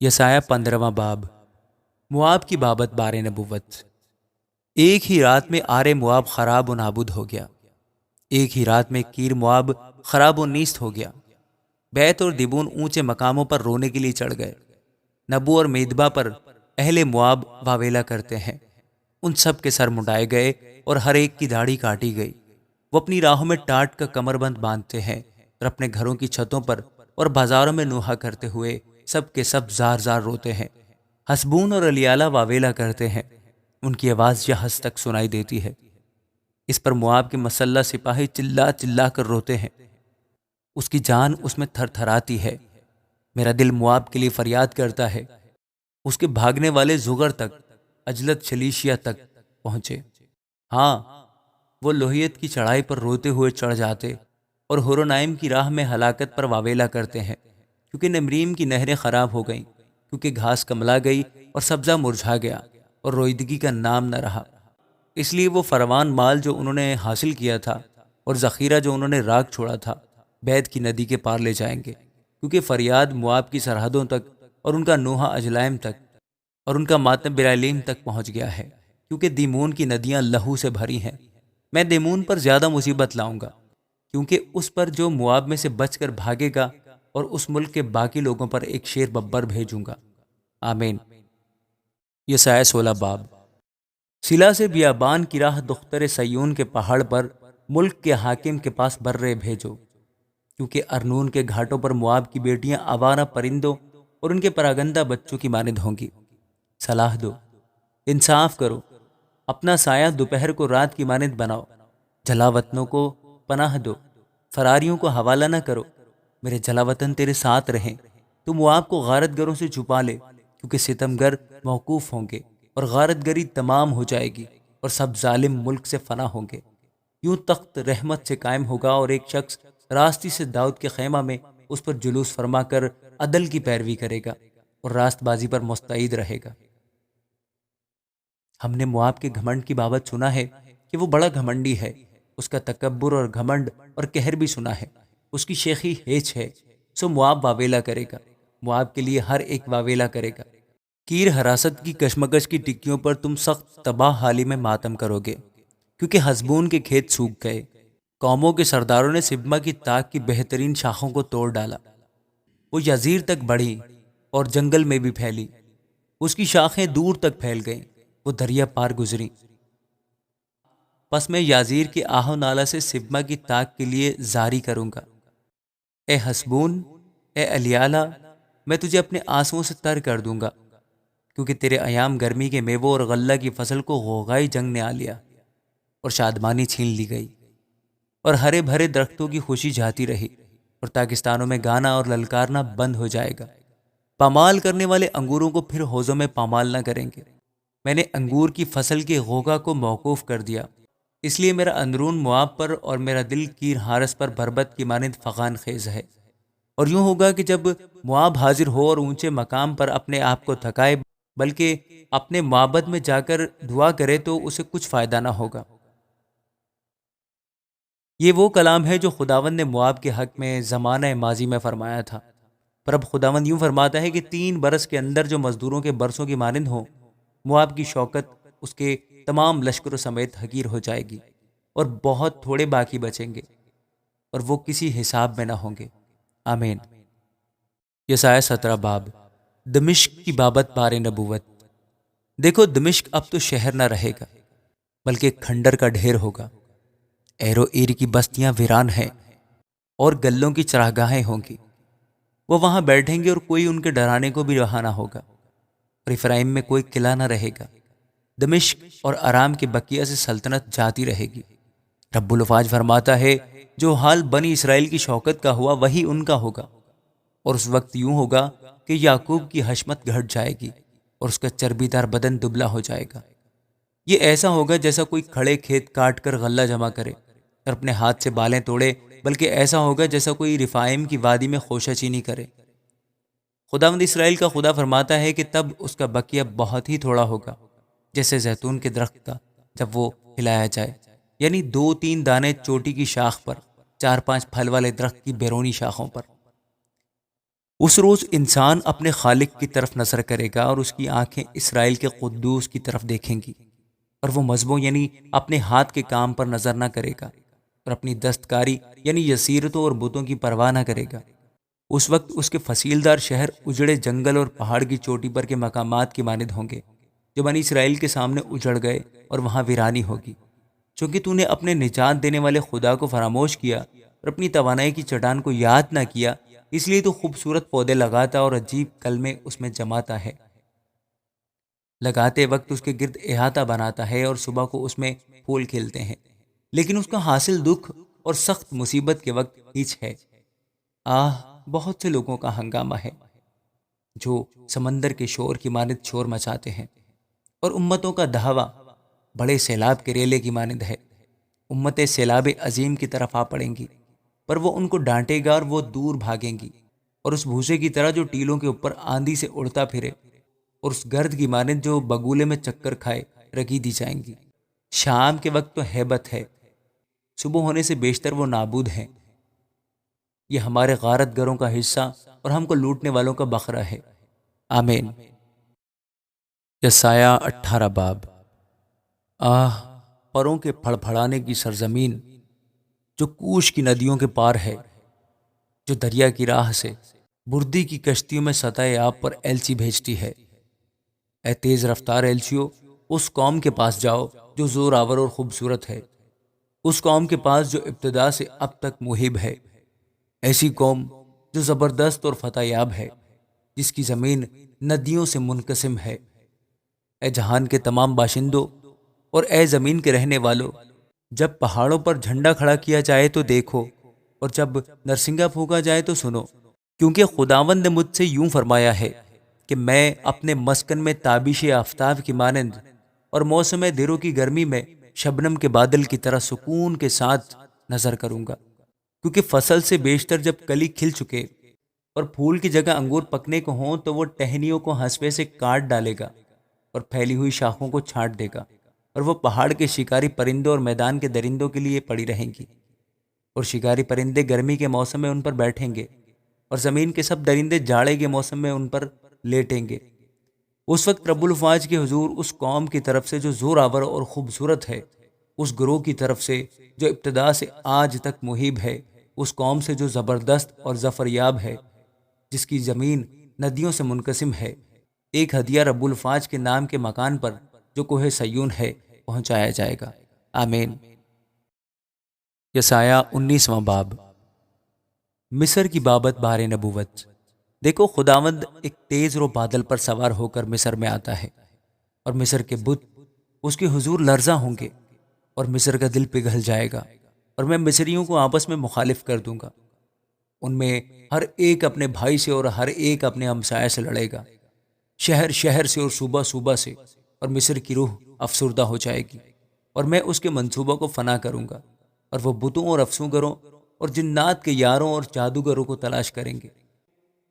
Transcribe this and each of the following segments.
یسایہ 15واں باب۔ مواب کی بابت بار نبوت۔ ایک ہی رات میں آر مواب خراب و نابود ہو گیا۔ ایک ہی رات میں کیر مواب خراب و نیست ہو گیا۔ بیت اور دیبون اونچے مقاموں پر رونے کے لیے چڑھ گئے۔ نبو اور میدبا پر اہل مواب واویلا کرتے ہیں۔ ان سب کے سر منڈائے گئے اور ہر ایک کی داڑھی کاٹی گئی۔ وہ اپنی راہوں میں ٹاٹ کا کمر بند باندھتے ہیں اور اپنے گھروں کی چھتوں پر اور بازاروں میں نوحہ کرتے ہوئے سب کے سب زار زار روتے ہیں۔ حسبون اور الیالہ واویلا کرتے ہیں، ان کی آواز یحس تک سنائی دیتی ہے۔ اس پر مواب کے مسلح سپاہی چلا چلا کر روتے ہیں، اس کی جان اس میں تھر تھراتی ہے۔ میرا دل مواب کے لیے فریاد کرتا ہے، اس کے بھاگنے والے زغر تک، اجلت شلیشیا تک پہنچے۔ ہاں، وہ لوہیت کی چڑھائی پر روتے ہوئے چڑھ جاتے اور ہورونائم کی راہ میں ہلاکت پر واویلا کرتے ہیں، کیونکہ نمریم کی نہریں خراب ہو گئیں، کیونکہ گھاس کملا گئی اور سبزہ مرجھا گیا اور رویدگی کا نام نہ رہا۔ اس لیے وہ فروان مال جو انہوں نے حاصل کیا تھا اور ذخیرہ جو انہوں نے راکھ چھوڑا تھا، بیت کی ندی کے پار لے جائیں گے، کیونکہ فریاد مواب کی سرحدوں تک اور ان کا نوحہ اجلائم تک اور ان کا ماتم برائلیم تک پہنچ گیا ہے، کیونکہ دیمون کی ندیاں لہو سے بھری ہیں۔ میں دیمون پر زیادہ مصیبت لاؤں گا، کیونکہ اس پر جو مواب میں سے بچ کر بھاگے گا، اور اس ملک کے باقی لوگوں پر ایک شیر ببر بھیجوں گا۔ آمین۔ یسایہ 16 باب۔ سلا سے بیابان کی راہ دختر سیون کے پہاڑ پر ملک کے حاکم کے پاس برے بھیجو، کیونکہ ارنون کے گھاٹوں پر مواب کی بیٹیاں آوارہ پرندوں اور ان کے پراگندہ بچوں کی مانند ہوں گی۔ صلاح دو، انصاف کرو، اپنا سایہ دوپہر کو رات کی مانند بناؤ، جلا وطنوں کو پناہ دو، فراریوں کو حوالہ نہ کرو۔ میرے جلا وطن تیرے ساتھ رہیں، تو مواب کو غارت گروں سے چھپا لے، کیونکہ ستمگر موقوف ہوں گے اور غارت گری تمام ہو جائے گی اور سب ظالم ملک سے فنا ہوں گے۔ یوں تخت رحمت سے قائم ہوگا اور ایک شخص راستی سے داؤد کے خیمہ میں اس پر جلوس فرما کر عدل کی پیروی کرے گا اور راست بازی پر مستعد رہے گا۔ ہم نے مواب کے گھمنڈ کی بابت سنا ہے کہ وہ بڑا گھمنڈی ہے، اس کا تکبر اور گھمنڈ اور قہر بھی سنا ہے۔ اس کی شیخی ہیچ ہے، سو مواب واویلا کرے گا، مواب کے لیے ہر ایک واویلا کرے گا۔ کیر حراست کی کشمکش کی ٹکیوں پر تم سخت تباہ حالی میں ماتم کرو گے، کیونکہ حسبون کے کھیت سوکھ گئے۔ قوموں کے سرداروں نے سبما کی تاک کی بہترین شاخوں کو توڑ ڈالا، وہ یزیر تک بڑھی اور جنگل میں بھی پھیلی، اس کی شاخیں دور تک پھیل گئیں، وہ دریا پار گزری۔ پس میں یازیر کے آہو نالا سے سبما کی تاک کے لیے زاری کروں گا۔ اے حسبون، اے الیالہ، میں تجھے اپنے آنسوؤں سے تر کر دوں گا، کیونکہ تیرے ایام گرمی کے میووں اور غلہ کی فصل کو غوغائی جنگ نے آ لیا اور شادمانی چھین لی گئی، اور ہرے بھرے درختوں کی خوشی جاتی رہی، اور پاکستانوں میں گانا اور للکارنا بند ہو جائے گا۔ پامال کرنے والے انگوروں کو پھر حوضوں میں پامال نہ کریں گے۔ میں نے انگور کی فصل کے غوغا کو موقوف کر دیا، اس لیے میرا اندرون مواب پر اور میرا دل کیر حارس پر بربت کی مانند فغان خیز ہے۔ اور یوں ہوگا کہ جب مواب حاضر ہو اور اونچے مقام پر اپنے آپ کو تھکائے، بلکہ اپنے معبد میں جا کر دعا کرے، تو اسے کچھ فائدہ نہ ہوگا۔ یہ وہ کلام ہے جو خداوند نے مواب کے حق میں زمانہ ماضی میں فرمایا تھا۔ پر اب خداوند یوں فرماتا ہے کہ 3 برس کے اندر جو مزدوروں کے برسوں کی مانند ہوں، مواب کی شوکت اس کے تمام لشکروں سمیت حقیر ہو جائے گی، اور بہت تھوڑے باقی بچیں گے، اور وہ کسی حساب میں نہ ہوں گے۔ آمین۔ یسایہ 17 باب۔ دمشق کی بابت بار نبوت۔ دیکھو، دمشق اب تو شہر نہ رہے گا، بلکہ کھنڈر کا ڈھیر ہوگا۔ ایرو ایر کی بستیاں ویران ہیں اور گلوں کی چراگاہیں ہوں گی۔ وہ وہاں بیٹھیں گے اور کوئی ان کے ڈرانے کو بھی رہا نہ ہوگا، اور افرائیم میں کوئی قلعہ نہ رہے گا۔ دمشق اور ارام کے بقیہ سے سلطنت جاتی رہے گی۔ رب الافواج فرماتا ہے، جو حال بنی اسرائیل کی شوکت کا ہوا وہی ان کا ہوگا، اور اس وقت یوں ہوگا کہ یعقوب کی حشمت گھٹ جائے گی اور اس کا چربی دار بدن دبلا ہو جائے گا۔ یہ ایسا ہوگا جیسا کوئی کھڑے کھیت کاٹ کر غلہ جمع کرے اور اپنے ہاتھ سے بالیں توڑے، بلکہ ایسا ہوگا جیسا کوئی رفائم کی وادی میں خوشہ چینی کرے۔ خداوند اسرائیل کا خدا فرماتا ہے کہ تب اس کا بقیہ بہت ہی تھوڑا ہوگا، جیسے زیتون کے درخت کا جب وہ ہلایا جائے، یعنی 2-3 دانے چوٹی کی شاخ پر، 4-5 پھل والے درخت کی بیرونی شاخوں پر۔ اس روز انسان اپنے خالق کی طرف نظر کرے گا اور اس کی آنکھیں اسرائیل کے قدوس کی طرف دیکھیں گی، اور وہ مذہبوں یعنی اپنے ہاتھ کے کام پر نظر نہ کرے گا، اور اپنی دستکاری یعنی یسیرتوں اور بتوں کی پرواہ نہ کرے گا۔ اس وقت اس کے فصیلدار شہر اجڑے جنگل اور پہاڑ کی چوٹی پر کے مقامات کی مانند ہوں گے جو بنی اسرائیل کے سامنے اجڑ گئے، اور وہاں ویرانی ہوگی، چونکہ تو نے اپنے نجات دینے والے خدا کو فراموش کیا اور اپنی توانائی کی چٹان کو یاد نہ کیا، اس لیے تو خوبصورت پودے لگاتا اور عجیب کلمے اس میں جماتا ہے، لگاتے وقت اس کے گرد احاطہ بناتا ہے اور صبح کو اس میں پھول کھلتے ہیں، لیکن اس کا حاصل دکھ اور سخت مصیبت کے وقت ہیچ ہے۔ بہت سے لوگوں کا ہنگامہ ہے جو سمندر کے شور کی مانند شور مچاتے ہیں، اور امتوں کا دھاوا بڑے سیلاب کے ریلے کی مانند ہے۔ امتیں سیلاب عظیم کی طرف آ پڑیں گی، پر وہ ان کو ڈانٹے گا اور وہ دور بھاگیں گی، اور اس بھوسے کی طرح جو ٹیلوں کے اوپر آندھی سے اڑتا پھرے، اور اس گرد کی مانند جو بگولے میں چکر کھائے رگی دی جائیں گی۔ شام کے وقت تو ہیبت ہے، صبح ہونے سے بیشتر وہ نابود ہیں۔ یہ ہمارے غارت گروں کا حصہ اور ہم کو لوٹنے والوں کا بکرا ہے۔ آمین۔ یسایہ 18 باب۔ پروں کے پھڑ پھڑانے کی سرزمین جو کوش کی ندیوں کے پار ہے، جو دریا کی راہ سے بردی کی کشتیوں میں سطح آب پر ایلچی بھیجتی ہے۔ اے تیز رفتار ایلچیوں، اس قوم کے پاس جاؤ جو زور آور اور خوبصورت ہے، اس قوم کے پاس جو ابتدا سے اب تک مہیب ہے، ایسی قوم جو زبردست اور فتح یاب ہے، جس کی زمین ندیوں سے منقسم ہے۔ اے جہان کے تمام باشندوں اور اے زمین کے رہنے والوں، جب پہاڑوں پر جھنڈا کھڑا کیا جائے تو دیکھو، اور جب نرسنگا پھونکا جائے تو سنو، کیونکہ خداوند نے مجھ سے یوں فرمایا ہے کہ میں اپنے مسکن میں تابش آفتاب کی مانند اور موسم دیروں کی گرمی میں شبنم کے بادل کی طرح سکون کے ساتھ نظر کروں گا، کیونکہ فصل سے بیشتر جب کلی کھل چکے اور پھول کی جگہ انگور پکنے کو ہوں تو وہ ٹہنیوں کو ہنسوے سے کاٹ ڈالے گا اور پھیلی ہوئی شاخوں کو چھانٹ دے گا، اور وہ پہاڑ کے شکاری پرندوں اور میدان کے درندوں کے لیے پڑی رہیں گی، اور شکاری پرندے گرمی کے موسم میں ان پر بیٹھیں گے، اور زمین کے سب درندے جاڑے کے موسم میں ان پر لیٹیں گے۔ اس وقت رب الفاظ کے حضور اس قوم کی طرف سے جو زور آور اور خوبصورت ہے، اس گروہ کی طرف سے جو ابتدا سے آج تک مہیب ہے، اس قوم سے جو زبردست اور ظفریاب ہے، جس کی زمین ندیوں سے منقسم ہے، ایک ہدیہ رب الفاظ کے نام کے مکان پر جو کوہ سیون ہے پہنچایا جائے گا۔ آمین۔ یسایہ 19واں باب۔ مصر کی بابت بار نبوت۔ دیکھو، خداوند ایک تیز رو بادل پر سوار ہو کر مصر میں آتا ہے، اور مصر کے بت اس کے حضور لرزاں ہوں گے، اور مصر کا دل پگھل جائے گا، اور میں مصریوں کو آپس میں مخالف کر دوں گا۔ ان میں ہر ایک اپنے بھائی سے اور ہر ایک اپنے ہمسائے سے لڑے گا، شہر شہر سے اور صوبہ صوبہ سے، اور مصر کی روح افسردہ ہو جائے گی، اور میں اس کے منصوبوں کو فنا کروں گا، اور وہ بتوں اور افسونگروں اور جنات کے یاروں اور جادوگروں کو تلاش کریں گے،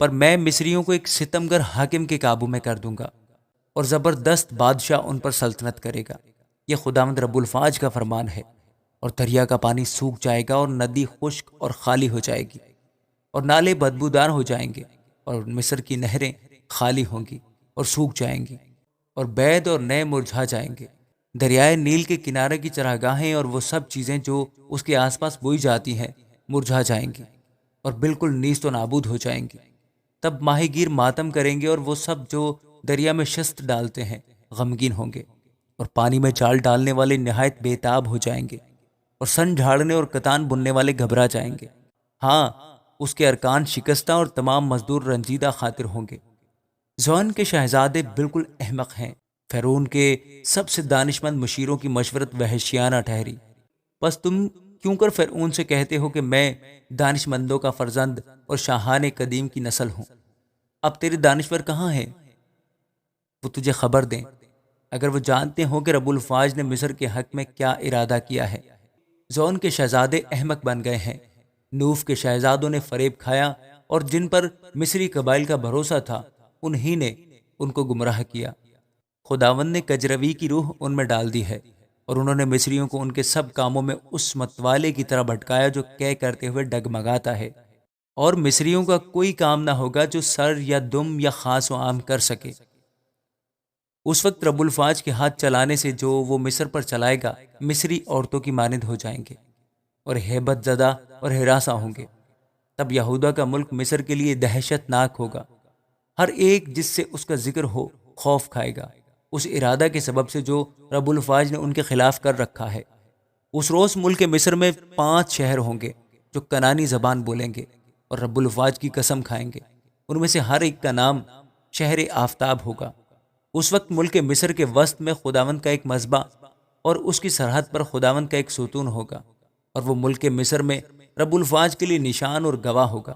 پر میں مصریوں کو ایک ستمگر حاکم کے قابو میں کر دوں گا، اور زبردست بادشاہ ان پر سلطنت کرے گا۔ یہ خداوند رب الفاظ کا فرمان ہے۔ اور دریا کا پانی سوکھ جائے گا، اور ندی خشک اور خالی ہو جائے گی، اور نالے بدبودار ہو جائیں گے، اور مصر کی نہریں خالی ہوں گی اور سوکھ جائیں گی، اور بید اور نئے مرجھا جائیں گے۔ دریائے نیل کے کنارے کی چراگاہیں اور وہ سب چیزیں جو اس کے آس پاس بوئی جاتی ہیں مرجھا جائیں گی اور بالکل نیست و نابود ہو جائیں گی۔ تب ماہی گیر ماتم کریں گے، اور وہ سب جو دریا میں شست ڈالتے ہیں غمگین ہوں گے، اور پانی میں جال ڈالنے والے نہایت بے تاب ہو جائیں گے، اور سن جھاڑنے اور کتان بننے والے گھبرا جائیں گے۔ ہاں، اس کے ارکان شکستہ اور تمام مزدور رنجیدہ خاطر ہوں گے۔ زون کے شہزادے بالکل احمق ہیں، فرعون کے سب سے دانشمند مشیروں کی مشورت وحشیانہ ٹھہری۔ بس تم کیوں کر فرعون سے کہتے ہو کہ میں دانشمندوں کا فرزند اور شاہان قدیم کی نسل ہوں؟ اب تیرے دانشور کہاں ہیں؟ وہ تجھے خبر دیں، اگر وہ جانتے ہوں کہ رب الفاظ نے مصر کے حق میں کیا ارادہ کیا ہے۔ زون کے شہزادے احمق بن گئے ہیں، نوف کے شہزادوں نے فریب کھایا، اور جن پر مصری قبائل کا بھروسہ تھا انہی نے ان کو گمراہ کیا۔ خداوند نے کجروی کی روح ان میں ڈال دی ہے، اور انہوں نے مصریوں کو ان کے سب کاموں میں اس متوالے کی طرح بھٹکایا جو کہہ کرتے ہوئے ڈگمگاتا ہے اور مصریوں کا کوئی کام نہ ہوگا جو سر یا دم یا خاص و عام کر سکے۔ اس وقت رب الفاج کے ہاتھ چلانے سے جو وہ مصر پر چلائے گا، مصری عورتوں کی مانند ہو جائیں گے اور ہیبت زدہ اور ہراساں ہوں گے۔ تب یہودا کا ملک مصر کے لیے دہشت ناک ہوگا۔ ہر ایک جس سے اس کا ذکر ہو خوف کھائے گا، اس ارادہ کے سبب سے جو رب الفاج نے ان کے خلاف کر رکھا ہے۔ اس روز ملک مصر میں 5 شہر ہوں گے جو کنانی زبان بولیں گے اور رب الفاج کی قسم کھائیں گے۔ ان میں سے ہر ایک کا نام شہر آفتاب ہوگا۔ اس وقت ملک مصر کے وسط میں خداوند کا ایک مذبح اور اس کی سرحد پر خداوند کا ایک ستون ہوگا، اور وہ ملک مصر میں رب الفاج کے لیے نشان اور گواہ ہوگا،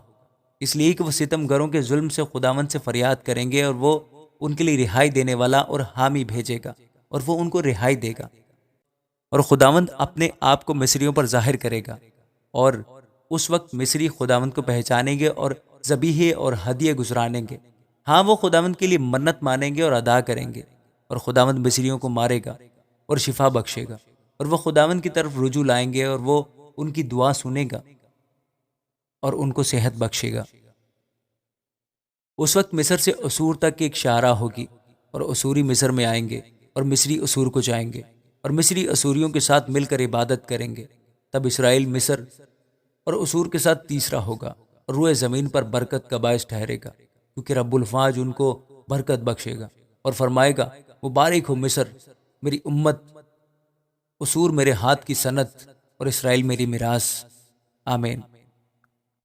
اس لیے کہ وہ ستم گروں کے ظلم سے خداوند سے فریاد کریں گے، اور وہ ان کے لیے رہائی دینے والا اور حامی بھیجے گا، اور وہ ان کو رہائی دے گا۔ اور خداوند اپنے آپ کو مصریوں پر ظاہر کرے گا، اور اس وقت مصری خداوند کو پہچانیں گے اور ذبیحے اور ہدیے گزرانیں گے۔ ہاں، وہ خداوند کے لیے منت مانیں گے اور ادا کریں گے، اور خداوند مصریوں کو مارے گا اور شفا بخشے گا، اور وہ خداوند کی طرف رجوع لائیں گے، اور وہ ان کی دعا سنے گا اور ان کو صحت بخشے گا۔ اس وقت مصر سے اسور تک ایک شاہراہ ہوگی، اور اسوری مصر میں آئیں گے اور مصری اسور کو جائیں گے، اور مصری اسوریوں کے ساتھ مل کر عبادت کریں گے۔ تب اسرائیل مصر اور اسور کے ساتھ تیسرا ہوگا، اور روئے زمین پر برکت کا باعث ٹھہرے گا، کیونکہ رب الفاج ان کو برکت بخشے گا اور فرمائے گا، مبارک ہو مصر میری امت، اسور میرے ہاتھ کی صنعت، اور اسرائیل میری میراث۔ آمین۔